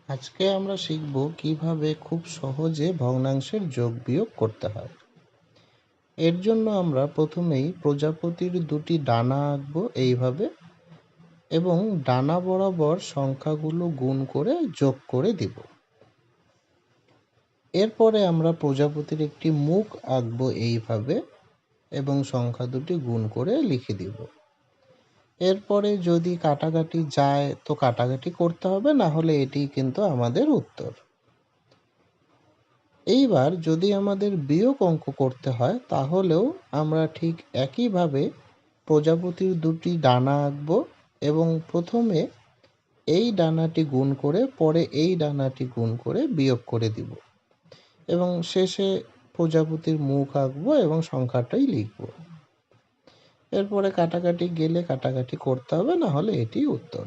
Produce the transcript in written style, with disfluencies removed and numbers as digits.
আজকে আমরা শিখব কিভাবে খুব সহজে ভগ্নাংশের যোগ বিয়োগ করতে হয়। এর জন্য আমরা প্রথমেই প্রজাপতির দুটি ডানা আঁকবো এইভাবে, এবং ডানা বরাবর সংখ্যাগুলো গুণ করে যোগ করে দিব। এরপরে আমরা প্রজাপতির একটি মুখ আঁকবো এইভাবে, এবং সংখ্যা দুটি গুণ করে লিখে দিব। এরপরে যদি কাটাকাটি যায় তো কাটাকাটি করতে হবে, না হলে এটি কিন্তু আমাদের উত্তর। এইবার যদি আমাদের বিয়োগ অঙ্ক করতে হয় তাহলেও আমরা ঠিক একইভাবে প্রজাপতির দুটি ডানা আঁকবো, এবং প্রথমে এই ডানাটি গুণ করে পরে এই ডানাটি গুণ করে বিয়োগ করে দিব, এবং শেষে প্রজাপতির মুখ আঁকবো এবং সংখ্যাটাই লিখব। এরপরে কাটাকাটি গেলে কাটাকাটি করতে হবে, না হলে এটি উত্তর।